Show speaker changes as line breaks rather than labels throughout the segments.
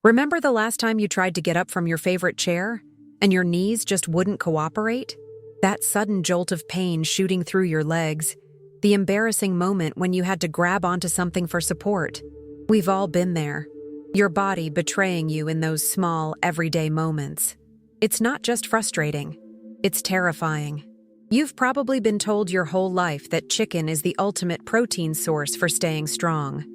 Remember the last time you tried to get up from your favorite chair and your knees just wouldn't cooperate? That sudden jolt of pain shooting through your legs, the embarrassing moment when you had to grab onto something for support. We've all been there. Your body betraying you in those small, everyday moments. It's not just frustrating, it's terrifying. You've probably been told your whole life that chicken is the ultimate protein source for staying strong.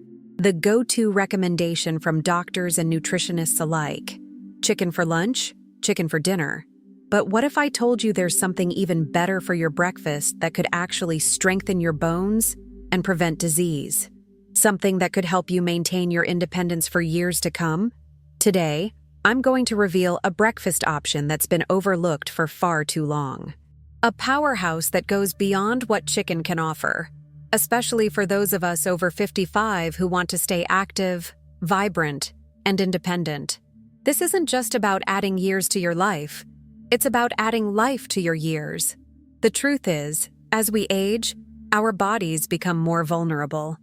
The go-to recommendation from doctors and nutritionists alike. Chicken for lunch, chicken for dinner. But what if I told you there's something even better for your breakfast that could actually strengthen your bones and prevent disease? Something that could help you maintain your independence for years to come? Today, I'm going to reveal a breakfast option that's been overlooked for far too long. A powerhouse that goes beyond what chicken can offer, especially for those of us over 55 who want to stay active, vibrant, and independent. This isn't just about adding years to your life. It's about adding life to your years. The truth is, as we age, our bodies become more vulnerable.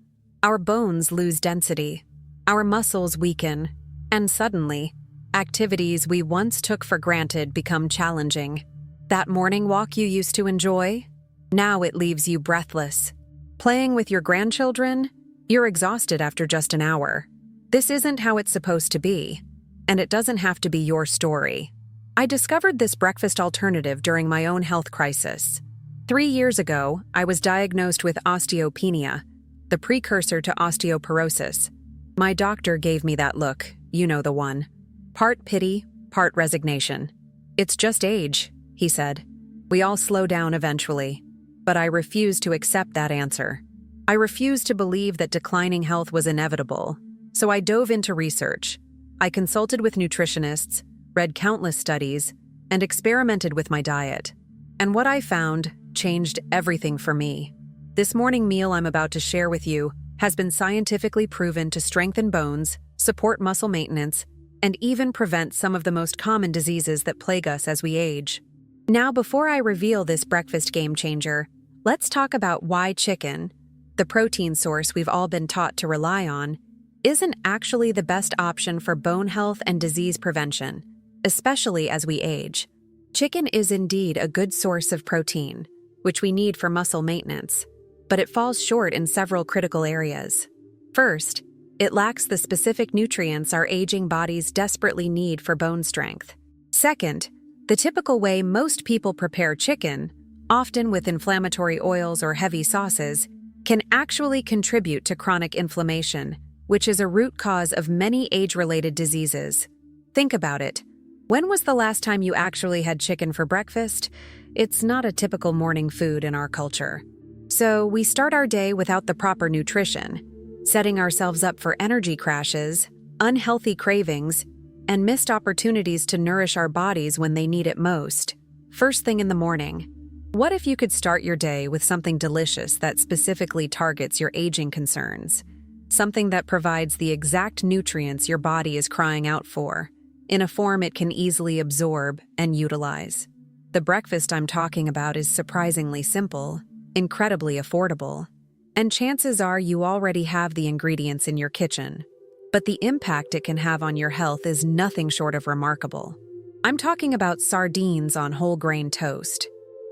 Our bones lose density. Our muscles weaken. And suddenly, activities we once took for granted become challenging. That morning walk you used to enjoy? Now it leaves you breathless. Playing with your grandchildren? You're exhausted after just an hour. This isn't how it's supposed to be. And it doesn't have to be your story. I discovered this breakfast alternative during my own health crisis. 3 years ago, I was diagnosed with osteopenia, the precursor to osteoporosis. My doctor gave me that look, you know the one. Part pity, part resignation. It's just age, he said. We all slow down eventually. But I refused to accept that answer. I refused to believe that declining health was inevitable. So I dove into research. I consulted with nutritionists, read countless studies, and experimented with my diet. And what I found changed everything for me. This morning meal I'm about to share with you has been scientifically proven to strengthen bones, support muscle maintenance, and even prevent some of the most common diseases that plague us as we age. Now, before I reveal this breakfast game changer, let's talk about why chicken, the protein source we've all been taught to rely on, isn't actually the best option for bone health and disease prevention, especially as we age. Chicken is indeed a good source of protein, which we need for muscle maintenance, but it falls short in several critical areas. First, it lacks the specific nutrients our aging bodies desperately need for bone strength. Second, the typical way most people prepare chicken, often with inflammatory oils or heavy sauces, can actually contribute to chronic inflammation, which is a root cause of many age-related diseases. Think about it. When was the last time you actually had chicken for breakfast? It's not a typical morning food in our culture. So we start our day without the proper nutrition, setting ourselves up for energy crashes, unhealthy cravings, and missed opportunities to nourish our bodies when they need it most. First thing in the morning. What if you could start your day with something delicious that specifically targets your aging concerns? Something that provides the exact nutrients your body is crying out for, in a form it can easily absorb and utilize. The breakfast I'm talking about is surprisingly simple, incredibly affordable, and chances are you already have the ingredients in your kitchen. But the impact it can have on your health is nothing short of remarkable. I'm talking about sardines on whole grain toast.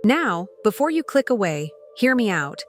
Now, before you click away, hear me out.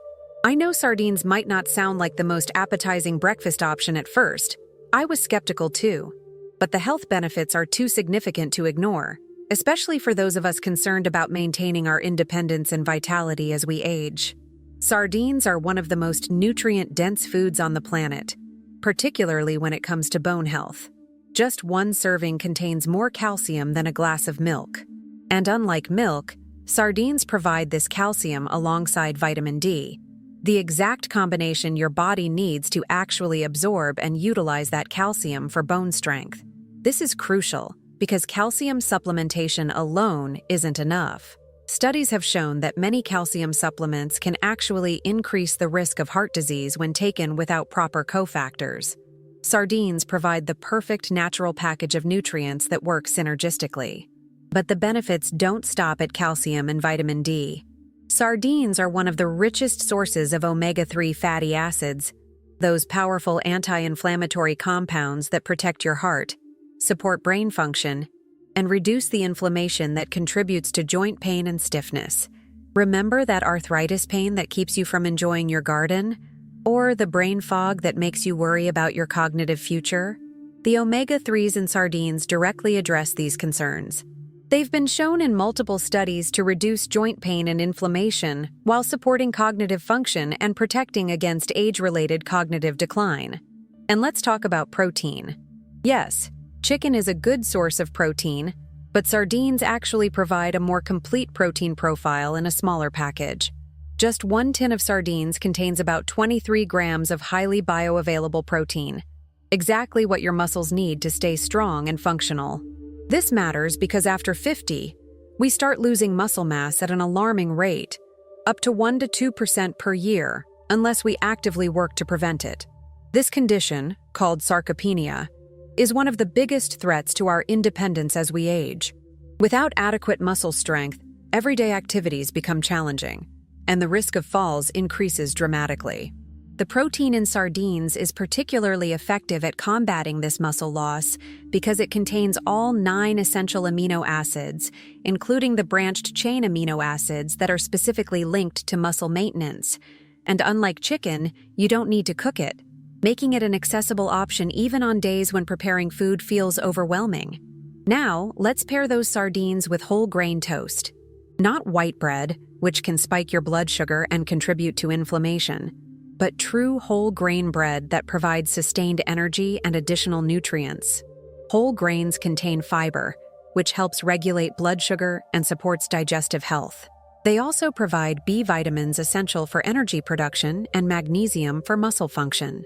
I know sardines might not sound like the most appetizing breakfast option at first. I was skeptical too. But the health benefits are too significant to ignore, especially for those of us concerned about maintaining our independence and vitality as we age. Sardines are one of the most nutrient-dense foods on the planet, particularly when it comes to bone health. Just one serving contains more calcium than a glass of milk. And unlike milk, sardines provide this calcium alongside vitamin D, the exact combination your body needs to actually absorb and utilize that calcium for bone strength. This is crucial because calcium supplementation alone isn't enough. Studies have shown that many calcium supplements can actually increase the risk of heart disease when taken without proper cofactors. Sardines provide the perfect natural package of nutrients that work synergistically. But the benefits don't stop at calcium and vitamin D. Sardines are one of the richest sources of omega-3 fatty acids, those powerful anti-inflammatory compounds that protect your heart, support brain function, and reduce the inflammation that contributes to joint pain and stiffness. Remember that arthritis pain that keeps you from enjoying your garden? Or the brain fog that makes you worry about your cognitive future? The omega-3s in sardines directly address these concerns. They've been shown in multiple studies to reduce joint pain and inflammation while supporting cognitive function and protecting against age-related cognitive decline. And let's talk about protein. Yes, chicken is a good source of protein, but sardines actually provide a more complete protein profile in a smaller package. Just 1 tin of sardines contains about 23 grams of highly bioavailable protein, exactly what your muscles need to stay strong and functional. This matters because after 50, we start losing muscle mass at an alarming rate, up to 1 to 2% per year, unless we actively work to prevent it. This condition, called sarcopenia, is one of the biggest threats to our independence as we age. Without adequate muscle strength, everyday activities become challenging, and the risk of falls increases dramatically. The protein in sardines is particularly effective at combating this muscle loss because it contains all 9 essential amino acids, including the branched-chain amino acids that are specifically linked to muscle maintenance. And unlike chicken, you don't need to cook it, making it an accessible option even on days when preparing food feels overwhelming. Now, let's pair those sardines with whole grain toast. Not white bread, which can spike your blood sugar and contribute to inflammation, but true whole grain bread that provides sustained energy and additional nutrients. Whole grains contain fiber, which helps regulate blood sugar and supports digestive health. They also provide B vitamins essential for energy production and magnesium for muscle function.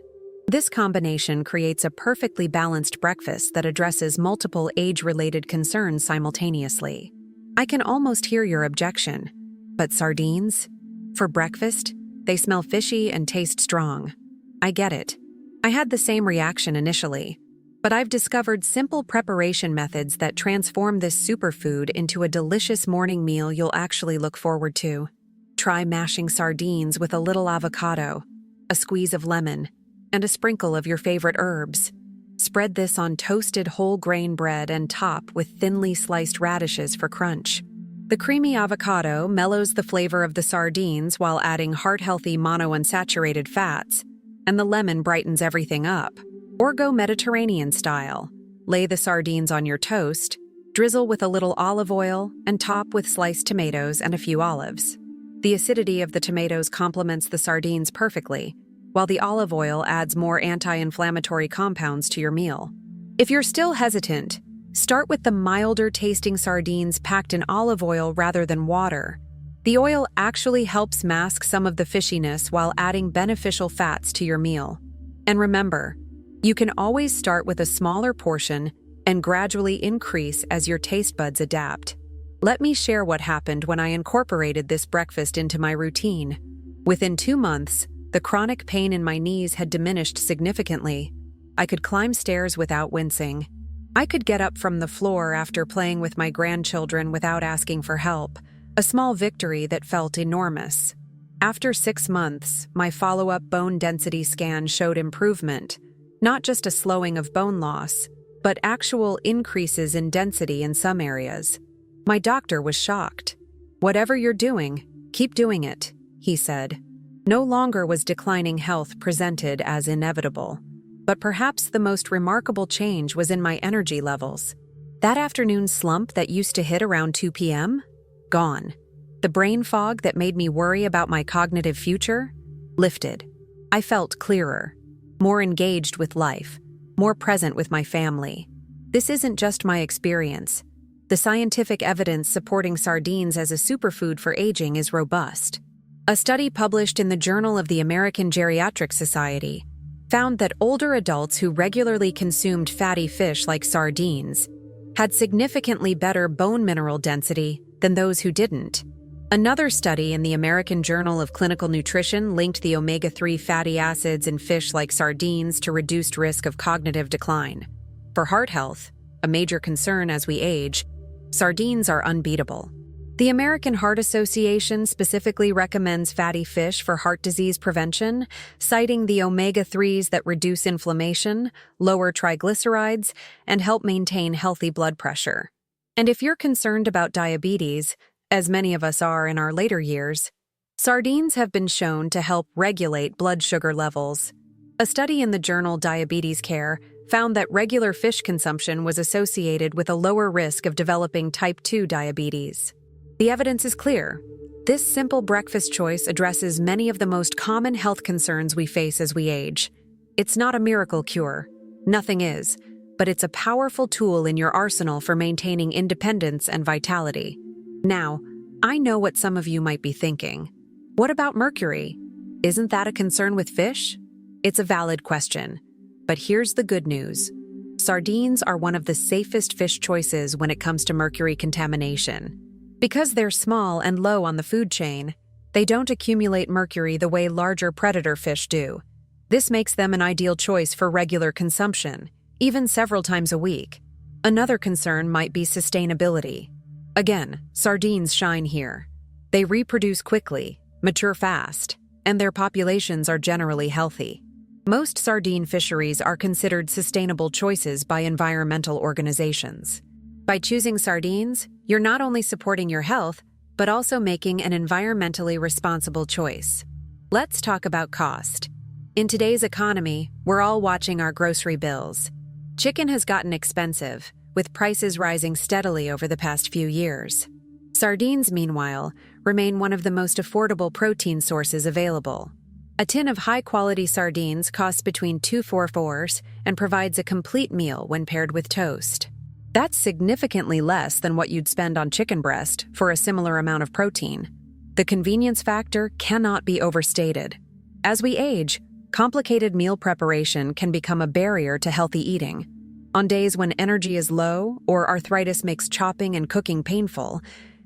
This combination creates a perfectly balanced breakfast that addresses multiple age-related concerns simultaneously. I can almost hear your objection, but sardines? For breakfast? They smell fishy and taste strong. I get it. I had the same reaction initially, but I've discovered simple preparation methods that transform this superfood into a delicious morning meal you'll actually look forward to. Try mashing sardines with a little avocado, a squeeze of lemon, and a sprinkle of your favorite herbs. Spread this on toasted whole grain bread and top with thinly sliced radishes for crunch. The creamy avocado mellows the flavor of the sardines while adding heart-healthy monounsaturated fats, and the lemon brightens everything up. Or go Mediterranean style. Lay the sardines on your toast, drizzle with a little olive oil, and top with sliced tomatoes and a few olives. The acidity of the tomatoes complements the sardines perfectly, while the olive oil adds more anti-inflammatory compounds to your meal. If you're still hesitant, start with the milder-tasting sardines packed in olive oil rather than water. The oil actually helps mask some of the fishiness while adding beneficial fats to your meal. And remember, you can always start with a smaller portion and gradually increase as your taste buds adapt. Let me share what happened when I incorporated this breakfast into my routine. Within 2 months, the chronic pain in my knees had diminished significantly. I could climb stairs without wincing. I could get up from the floor after playing with my grandchildren without asking for help, a small victory that felt enormous. After 6 months, my follow-up bone density scan showed improvement, not just a slowing of bone loss, but actual increases in density in some areas. My doctor was shocked. "Whatever you're doing, keep doing it," he said. No longer was declining health presented as inevitable, but perhaps the most remarkable change was in my energy levels. That afternoon slump that used to hit around 2 p.m.? Gone. The brain fog that made me worry about my cognitive future? Lifted. I felt clearer, more engaged with life, more present with my family. This isn't just my experience. The scientific evidence supporting sardines as a superfood for aging is robust. A study published in the Journal of the American Geriatric Society found that older adults who regularly consumed fatty fish like sardines had significantly better bone mineral density than those who didn't. Another study in the American Journal of Clinical Nutrition linked the omega-3 fatty acids in fish like sardines to reduced risk of cognitive decline. For heart health, a major concern as we age, sardines are unbeatable. The American Heart Association specifically recommends fatty fish for heart disease prevention, citing the omega-3s that reduce inflammation, lower triglycerides, and help maintain healthy blood pressure. And if you're concerned about diabetes, as many of us are in our later years, sardines have been shown to help regulate blood sugar levels. A study in the journal Diabetes Care found that regular fish consumption was associated with a lower risk of developing type 2 diabetes. The evidence is clear. This simple breakfast choice addresses many of the most common health concerns we face as we age. It's not a miracle cure. Nothing is. But it's a powerful tool in your arsenal for maintaining independence and vitality. Now, I know what some of you might be thinking. What about mercury? Isn't that a concern with fish? It's a valid question. But here's the good news. Sardines are one of the safest fish choices when it comes to mercury contamination. Because they're small and low on the food chain, they don't accumulate mercury the way larger predator fish do. This makes them an ideal choice for regular consumption, even several times a week. Another concern might be sustainability. Again, sardines shine here. They reproduce quickly, mature fast, and their populations are generally healthy. Most sardine fisheries are considered sustainable choices by environmental organizations. By choosing sardines, you're not only supporting your health, but also making an environmentally responsible choice. Let's talk about cost. In today's economy, we're all watching our grocery bills. Chicken has gotten expensive, with prices rising steadily over the past few years. Sardines, meanwhile, remain one of the most affordable protein sources available. A tin of high-quality sardines costs between $2.44 and provides a complete meal when paired with toast. That's significantly less than what you'd spend on chicken breast for a similar amount of protein. The convenience factor cannot be overstated. As we age, complicated meal preparation can become a barrier to healthy eating. On days when energy is low or arthritis makes chopping and cooking painful,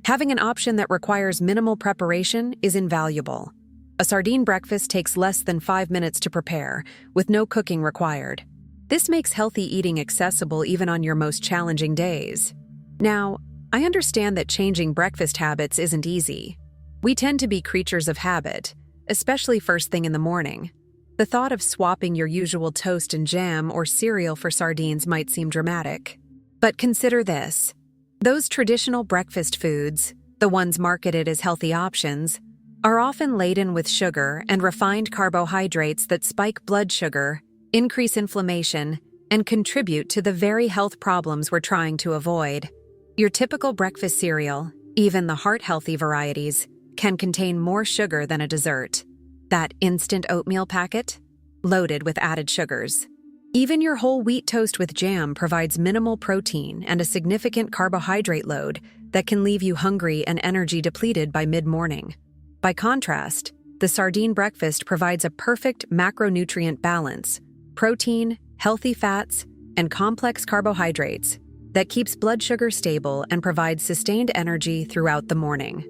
having an option that requires minimal preparation is invaluable. A sardine breakfast takes less than 5 minutes to prepare, with no cooking required. This makes healthy eating accessible even on your most challenging days. Now, I understand that changing breakfast habits isn't easy. We tend to be creatures of habit, especially first thing in the morning. The thought of swapping your usual toast and jam or cereal for sardines might seem dramatic. But consider this. Those traditional breakfast foods, the ones marketed as healthy options, are often laden with sugar and refined carbohydrates that spike blood sugar, increase inflammation, and contribute to the very health problems we're trying to avoid. Your typical breakfast cereal, even the heart-healthy varieties, can contain more sugar than a dessert. That instant oatmeal packet? Loaded with added sugars. Even your whole wheat toast with jam provides minimal protein and a significant carbohydrate load that can leave you hungry and energy depleted by mid-morning. By contrast, the sardine breakfast provides a perfect macronutrient balance: protein, healthy fats, and complex carbohydrates that keeps blood sugar stable and provides sustained energy throughout the morning.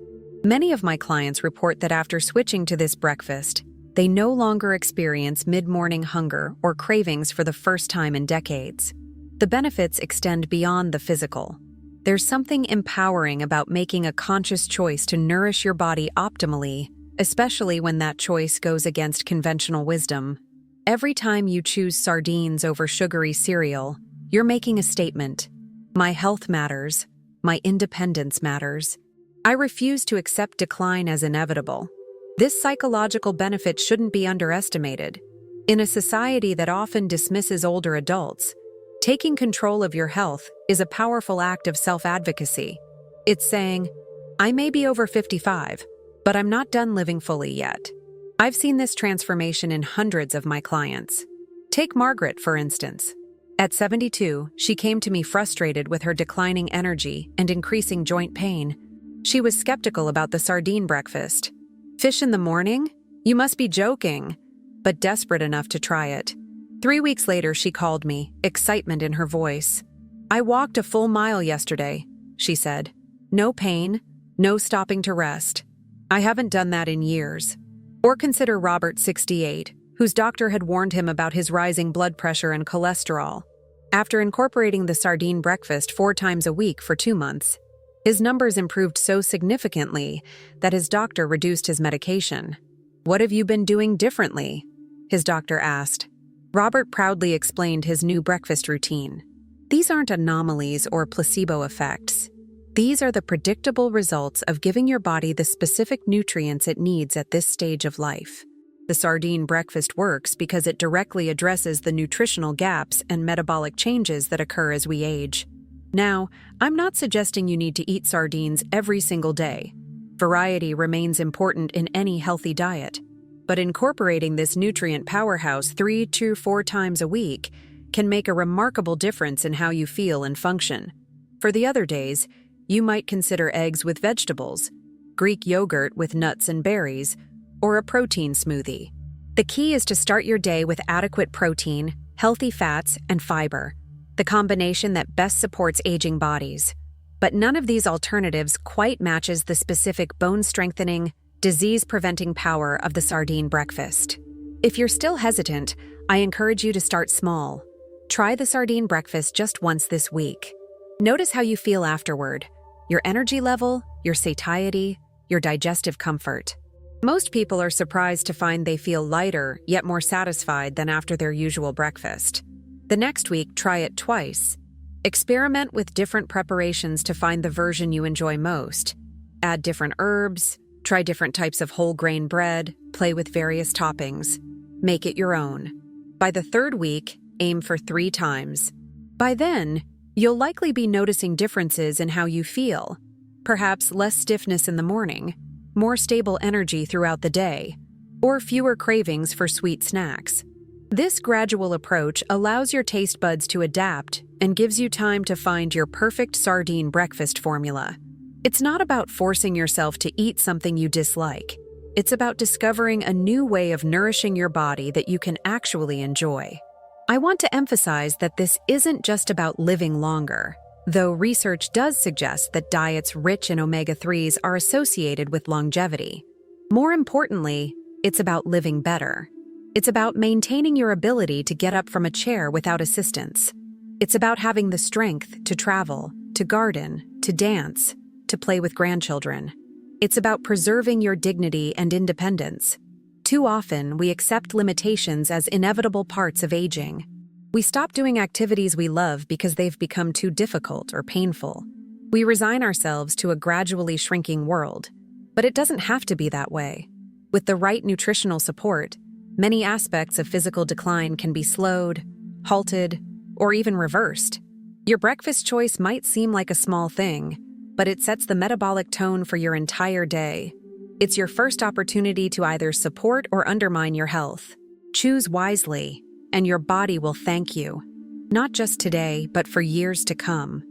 Many of my clients report that after switching to this breakfast, they no longer experience mid-morning hunger or cravings for the first time in decades. The benefits extend beyond the physical. There's something empowering about making a conscious choice to nourish your body optimally, especially when that choice goes against conventional wisdom. Every time you choose sardines over sugary cereal, you're making a statement. My health matters. My independence matters. I refuse to accept decline as inevitable. This psychological benefit shouldn't be underestimated. In a society that often dismisses older adults, taking control of your health is a powerful act of self-advocacy. It's saying, I may be over 55, but I'm not done living fully yet. I've seen this transformation in hundreds of my clients. Take Margaret, for instance. At 72, she came to me frustrated with her declining energy and increasing joint pain. She was skeptical about the sardine breakfast. Fish in the morning? You must be joking, but desperate enough to try it. 3 weeks later, she called me, excitement in her voice. I walked a full mile yesterday, she said. No pain, no stopping to rest. I haven't done that in years. Or consider Robert, 68, whose doctor had warned him about his rising blood pressure and cholesterol. After incorporating the sardine breakfast 4 times a week for 2 months, His numbers improved so significantly that his doctor reduced his medication. "What have you been doing differently?" his doctor asked. Robert proudly explained his new breakfast routine. "These aren't anomalies or placebo effects. These are the predictable results of giving your body the specific nutrients it needs at this stage of life. The sardine breakfast works because it directly addresses the nutritional gaps and metabolic changes that occur as we age. Now, I'm not suggesting you need to eat sardines every single day. Variety remains important in any healthy diet. But incorporating this nutrient powerhouse 3 to 4 times a week can make a remarkable difference in how you feel and function. For the other days, you might consider eggs with vegetables, Greek yogurt with nuts and berries, or a protein smoothie. The key is to start your day with adequate protein, healthy fats, and fiber, the combination that best supports aging bodies. But none of these alternatives quite matches the specific bone-strengthening, disease-preventing power of the sardine breakfast. If you're still hesitant, I encourage you to start small. Try the sardine breakfast just once this week. Notice how you feel afterward: your energy level, your satiety, your digestive comfort. Most people are surprised to find they feel lighter, yet more satisfied than after their usual breakfast. The next week, try it twice. Experiment with different preparations to find the version you enjoy most. Add different herbs, try different types of whole grain bread, play with various toppings. Make it your own. By the third week, aim for 3 times. By then, you'll likely be noticing differences in how you feel. Perhaps less stiffness in the morning, more stable energy throughout the day, or fewer cravings for sweet snacks. This gradual approach allows your taste buds to adapt and gives you time to find your perfect sardine breakfast formula. It's not about forcing yourself to eat something you dislike. It's about discovering a new way of nourishing your body that you can actually enjoy. I want to emphasize that this isn't just about living longer, though research does suggest that diets rich in omega-3s are associated with longevity. More importantly, it's about living better. It's about maintaining your ability to get up from a chair without assistance. It's about having the strength to travel, to garden, to dance, to play with grandchildren. It's about preserving your dignity and independence. Too often, we accept limitations as inevitable parts of aging. We stop doing activities we love because they've become too difficult or painful. We resign ourselves to a gradually shrinking world. But it doesn't have to be that way. With the right nutritional support, many aspects of physical decline can be slowed, halted, or even reversed. Your breakfast choice might seem like a small thing, but it sets the metabolic tone for your entire day. It's your first opportunity to either support or undermine your health. Choose wisely, and your body will thank you. Not just today, but for years to come.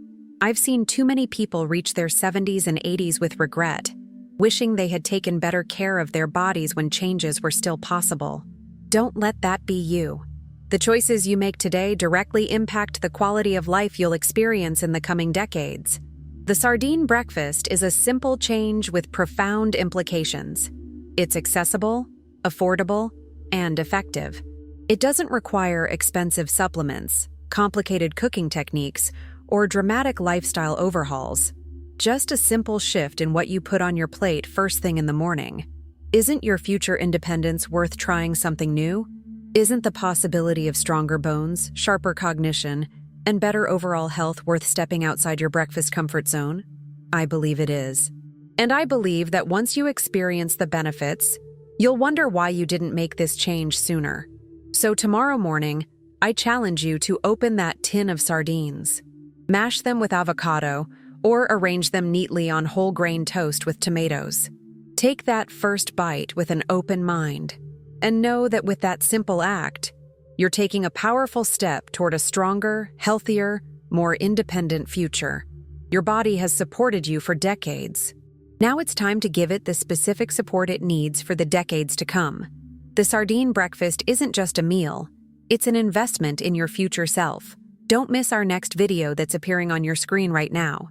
I've seen too many people reach their 70s and 80s with regret, wishing they had taken better care of their bodies when changes were still possible. Don't let that be you. The choices you make today directly impact the quality of life you'll experience in the coming decades. The sardine breakfast is a simple change with profound implications. It's accessible, affordable, and effective. It doesn't require expensive supplements, complicated cooking techniques, or dramatic lifestyle overhauls. Just a simple shift in what you put on your plate first thing in the morning. Isn't your future independence worth trying something new? Isn't the possibility of stronger bones, sharper cognition, and better overall health worth stepping outside your breakfast comfort zone? I believe it is. And I believe that once you experience the benefits, you'll wonder why you didn't make this change sooner. So tomorrow morning, I challenge you to open that tin of sardines. Mash them with avocado, or arrange them neatly on whole grain toast with tomatoes. Take that first bite with an open mind, and know that with that simple act, you're taking a powerful step toward a stronger, healthier, more independent future. Your body has supported you for decades. Now it's time to give it the specific support it needs for the decades to come. The sardine breakfast isn't just a meal, it's an investment in your future self. Don't miss our next video that's appearing on your screen right now.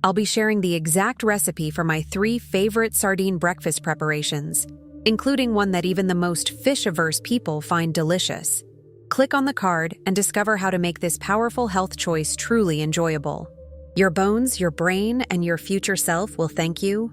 I'll be sharing the exact recipe for my 3 favorite sardine breakfast preparations, including one that even the most fish-averse people find delicious. Click on the card and discover how to make this powerful health choice truly enjoyable. Your bones, your brain, and your future self will thank you.